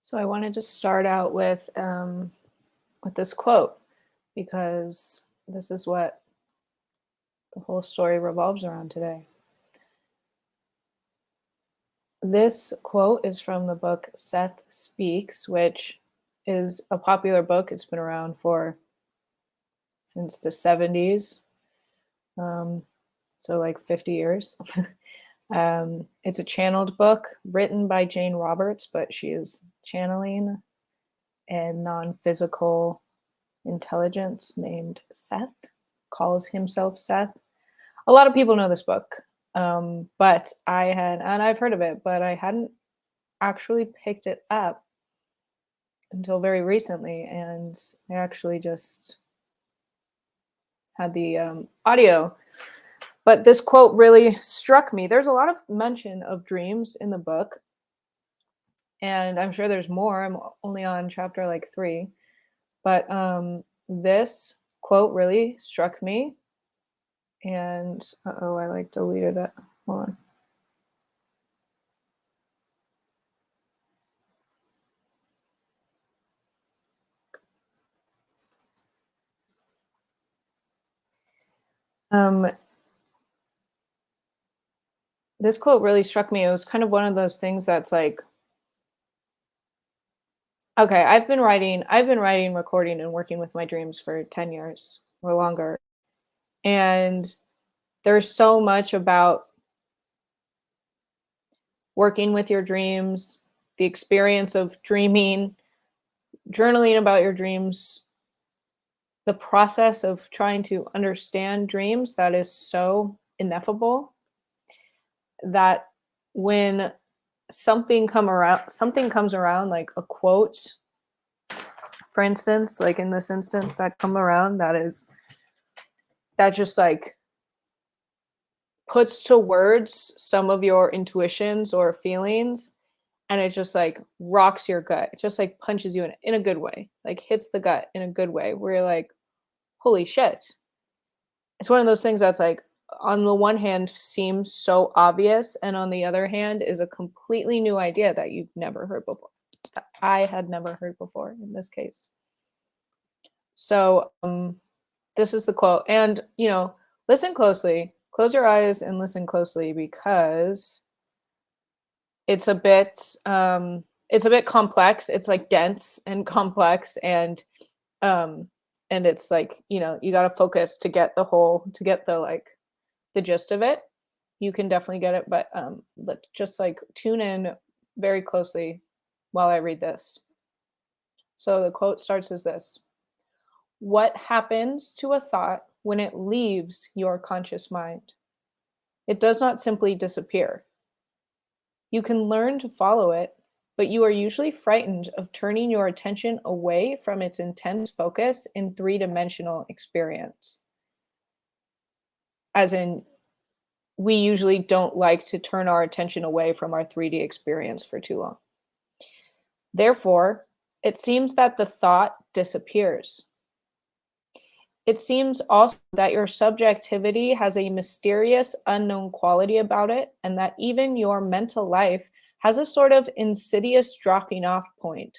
So I wanted to start out with this quote because this is what the whole story revolves around today. This quote is from the book Seth Speaks, which is a popular book. It's been around for since the 70s, um, so like 50 years. It's a channeled book written by Jane Roberts, but she is channeling a non-physical intelligence named Seth, calls himself Seth. A lot of people know this book, but I've heard of it, but I hadn't actually picked it up until very recently. And I actually just had the audio. But this quote really struck me. There's a lot of mention of dreams in the book, and I'm sure there's more. I'm only on chapter like 3. But this quote really struck me. And uh-oh, I like deleted it. Hold on. Um, this quote really struck me. It was kind of one of those things that's like, okay, I've been writing, recording, and working with my dreams for 10 years or longer. And there's so much about working with your dreams, the experience of dreaming, journaling about your dreams, the process of trying to understand dreams that is so ineffable that when something comes around, like a quote, for instance, like in this instance, that come around, that just like puts to words some of your intuitions or feelings, and it just like rocks your gut. It just like punches you in a good way, like hits the gut in a good way, where you're like, holy shit. It's one of those things that's like, on the one hand seems so obvious, and on the other hand is a completely new idea that you've never heard before, that I had never heard before in this case. So this is the quote. And listen closely, close your eyes and listen closely, because it's a bit it's a bit complex. It's like dense and complex, um and it's like, you got to focus to get the like the gist of it. You can definitely get it, but just like tune in very closely while I read this. So the quote starts as this: what happens to a thought when it leaves your conscious mind? It does not simply disappear. You can learn to follow it, but you are usually frightened of turning your attention away from its intense focus in three-dimensional experience. As in, we usually don't like to turn our attention away from our 3D experience for too long. Therefore, it seems that the thought disappears. It seems also that your subjectivity has a mysterious, unknown quality about it, and that even your mental life has a sort of insidious dropping off point,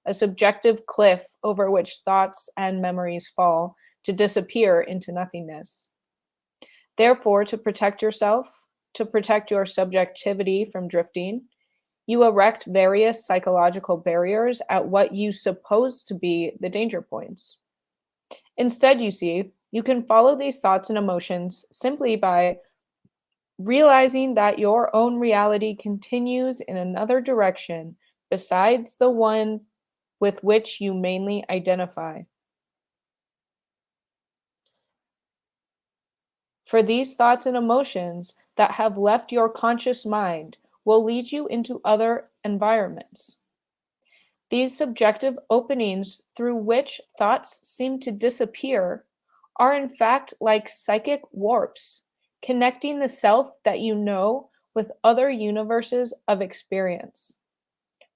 a subjective cliff over which thoughts and memories fall to disappear into nothingness. Therefore, to protect your subjectivity from drifting, you erect various psychological barriers at what you suppose to be the danger points. Instead, you see, you can follow these thoughts and emotions simply by realizing that your own reality continues in another direction besides the one with which you mainly identify. For these thoughts and emotions that have left your conscious mind will lead you into other environments. These subjective openings through which thoughts seem to disappear are in fact like psychic warps, connecting the self that you know with other universes of experience,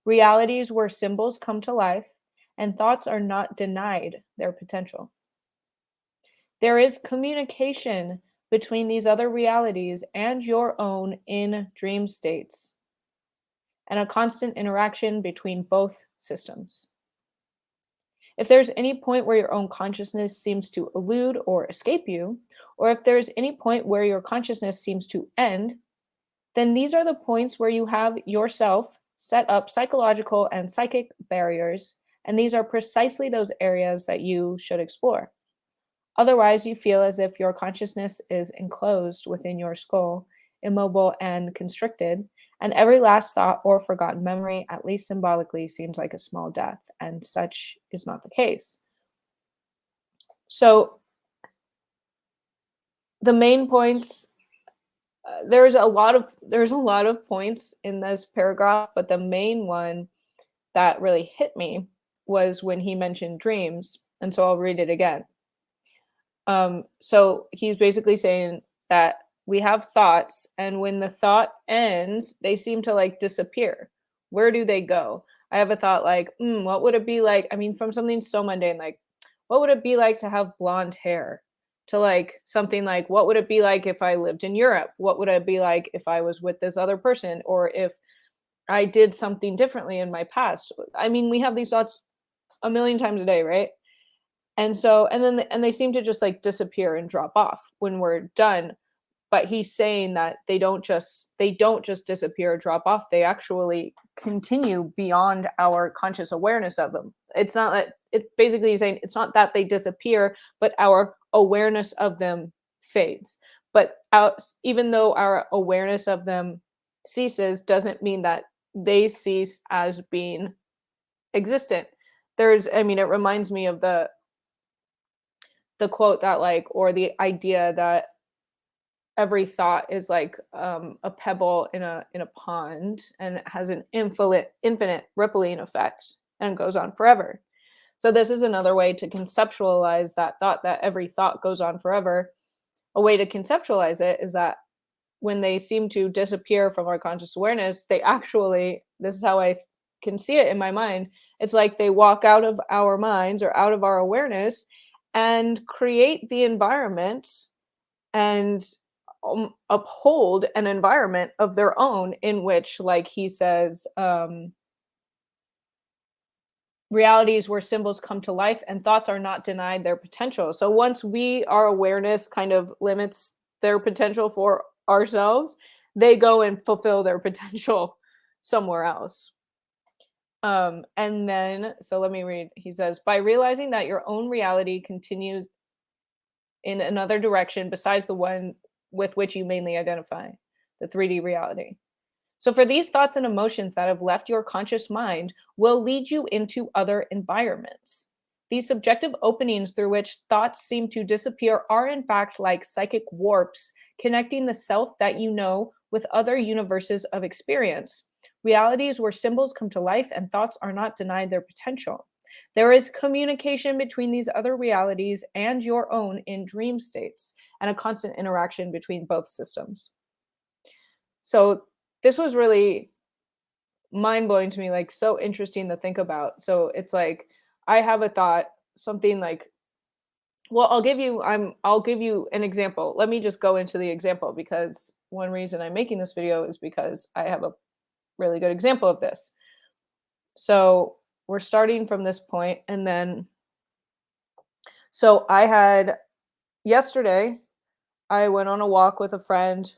realities where symbols come to life and thoughts are not denied their potential. There is communication between these other realities and your own in dream states. and a constant interaction between both systems. If there's any point where your own consciousness seems to elude or escape you, or if there's any point where your consciousness seems to end, then these are the points where you have yourself set up psychological and psychic barriers, and these are precisely those areas that you should explore. Otherwise, you feel as if your consciousness is enclosed within your skull, immobile and constricted, and every last thought or forgotten memory, at least symbolically, seems like a small death, and such is not the case. So, the main points there's a lot of points in this paragraph, but the main one that really hit me was when he mentioned dreams, and so I'll read it again. So he's basically saying that we have thoughts, and when the thought ends, they seem to like disappear. Where do they go? I have a thought like, what would it be like? I mean, from something so mundane, like, what would it be like to have blonde hair? To like something like, what would it be like if I lived in Europe? What would it be like if I was with this other person? Or if I did something differently in my past? I mean, we have these thoughts a million times a day, right? And so, and they seem to just like disappear and drop off when we're done. But he's saying that they don't just disappear or drop off. They actually continue beyond our conscious awareness of them. It's not that it basically he's saying it's not that they disappear, but our awareness of them fades. But even though our awareness of them ceases, doesn't mean that they cease as being existent. I mean, it reminds me of the quote that like, or the idea that every thought is like a pebble in a pond, and it has an infinite rippling effect and goes on forever. So this is another way to conceptualize that thought, that every thought goes on forever. A way to conceptualize it is that when they seem to disappear from our conscious awareness, they actually, this is how I can see it in my mind, it's like they walk out of our minds or out of our awareness and create the environment and uphold an environment of their own in which, like he says, realities where symbols come to life and thoughts are not denied their potential. So once our awareness kind of limits their potential for ourselves, they go and fulfill their potential somewhere else. And then, so let me read. He says, by realizing that your own reality continues in another direction besides the one with which you mainly identify, the 3D reality. So, for these thoughts and emotions that have left your conscious mind will lead you into other environments. These subjective openings through which thoughts seem to disappear are, in fact, like psychic warps connecting the self that you know with other universes of experience, realities where symbols come to life and thoughts are not denied their potential. There is communication between these other realities and your own in dream states, and a constant interaction between both systems. So, this was really mind blowing to me, like so interesting to think about. So, it's like I have a thought, something like, well, I'll give you an example. Let me just go into the example, because one reason I'm making this video is because I have a really good example of this. So, we're starting from this point, and then so I had yesterday I went on a walk with a friend,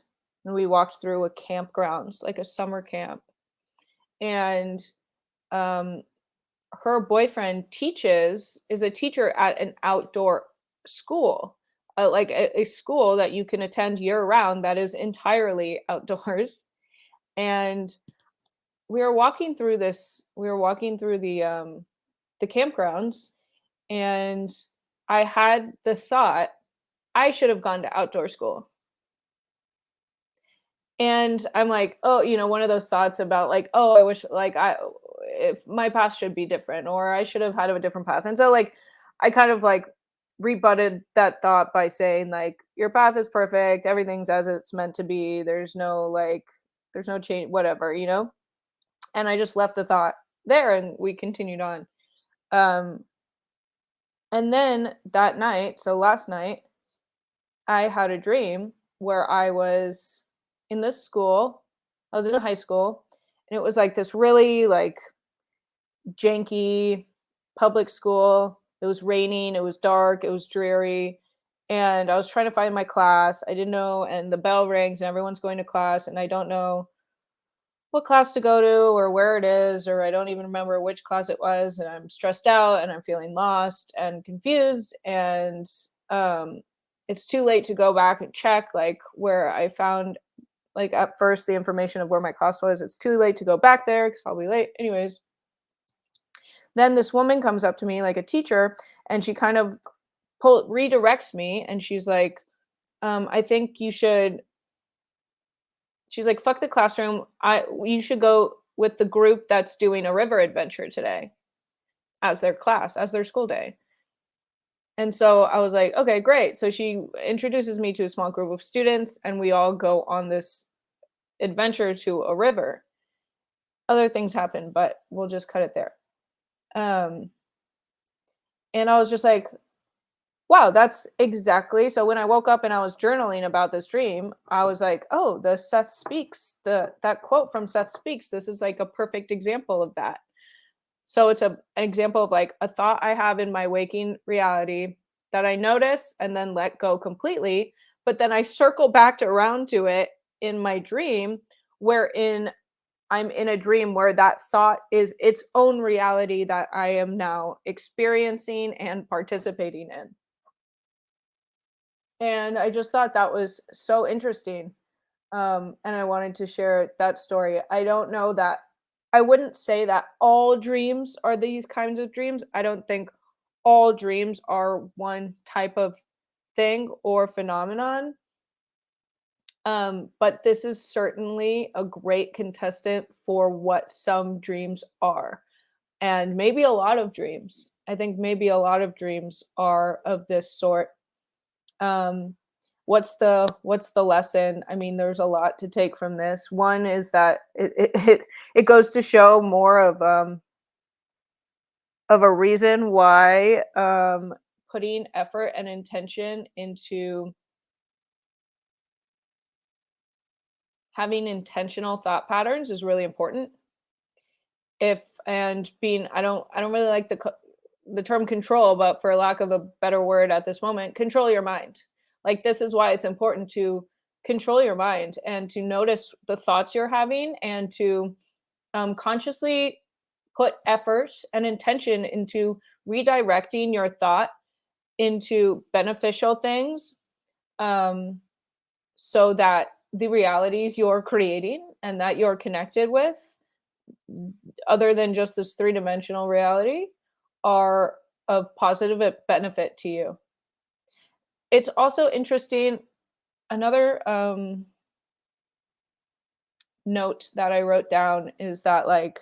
and we walked through a campgrounds, like a summer camp. And um her boyfriend is a teacher at an outdoor school, like a school that you can attend year round that is entirely outdoors. And we were walking through the campgrounds, and I had the thought, I should have gone to outdoor school. And I'm like, oh, one of those thoughts about like, oh, I wish like if my path should be different, or I should have had a different path. And so like I kind of like rebutted that thought by saying like your path is perfect, everything's as it's meant to be. There's no change, whatever. And I just left the thought there, and we continued on. Um and then that night, so last night, I had a dream where I was in this school. I was in a high school, And it was like this really like janky public school. It was raining, it was dark, it was dreary, and I was trying to find my class. I didn't know, and the bell rings and everyone's going to class, and I don't know what class to go to or where it is, or I don't even remember which class it was, and I'm stressed out and I'm feeling lost and confused, and um it's too late to go back and check like where I found like at first the information of where my class was. It's too late to go back there because I'll be late. Anyways, then this woman comes up to me like a teacher, and she kind of redirects me, and she's like, I think you should, she's like, fuck the classroom. You should go with the group that's doing a river adventure today as their class, as their school day. And so I was like, okay, great. So she introduces me to a small group of students, and we all go on this adventure to a river. Other things happen, but we'll just cut it there. Um, and I was just like, wow, that's exactly. So when I woke up and I was journaling about this dream, I was like, oh, the Seth Speaks, that quote from Seth Speaks, this is like a perfect example of that. So it's an example of like a thought I have in my waking reality that I notice and then let go completely, but then I circle back around to it in my dream, wherein I'm in a dream where that thought is its own reality that I am now experiencing and participating in. And I just thought that was so interesting. And I wanted to share that story. I don't know that I wouldn't say that all dreams are these kinds of dreams. I don't think all dreams are one type of thing or phenomenon. But this is certainly a great contestant for what some dreams are. And maybe a lot of dreams. I think maybe a lot of dreams are of this sort. Um, what's the lesson? I mean, there's a lot to take from this. One is that it goes to show more of a reason why putting effort and intention into having intentional thought patterns is really important. If and being I don't really like the term control, but for lack of a better word at this moment, control your mind. Like this is why it's important to control your mind and to notice the thoughts you're having, and to consciously put effort and intention into redirecting your thought into beneficial things, um, so that the realities you're creating and that you're connected with, other than just this three-dimensional reality, are of positive benefit to you. It's also interesting. Another note that I wrote down is that, like,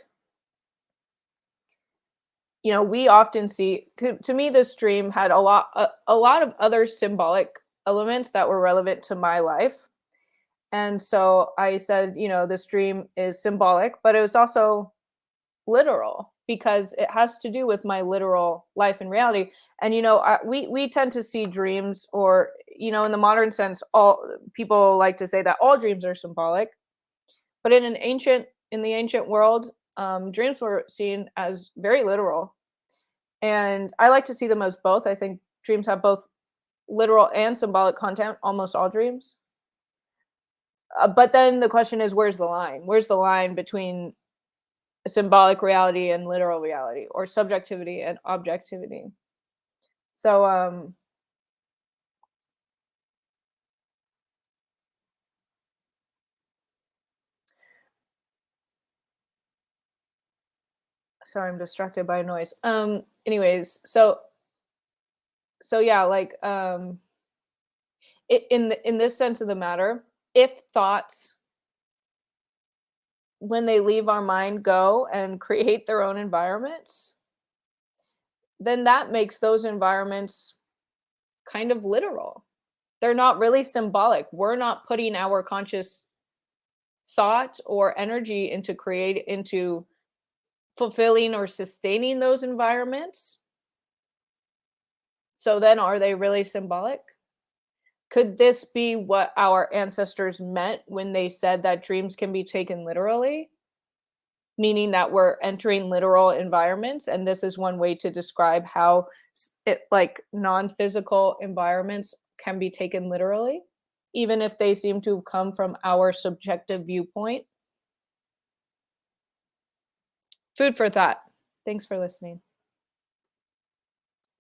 we often see, to me, this dream had a lot of other symbolic elements that were relevant to my life. And so I said, this dream is symbolic, but it was also literal because it has to do with my literal life and reality. And we tend to see dreams, or in the modern sense, all people like to say that all dreams are symbolic, but in the ancient world, dreams were seen as very literal, and I like to see them as both. I think dreams have both literal and symbolic content, almost all dreams. But then the question is, where's the line? Where's the line between symbolic reality and literal reality, or subjectivity and objectivity? So sorry, I'm distracted by noise. Anyways, so yeah, like in this sense of the matter, if thoughts, when they leave our mind, go and create their own environments, then that makes those environments kind of literal. They're not really symbolic. We're not putting our conscious thought or energy into fulfilling or sustaining those environments. So then are they really symbolic? Could this be what our ancestors meant when they said that dreams can be taken literally? meaning that we're entering literal environments, and this is one way to describe how like non-physical environments can be taken literally, even if they seem to have come from our subjective viewpoint. Food for thought. Thanks for listening.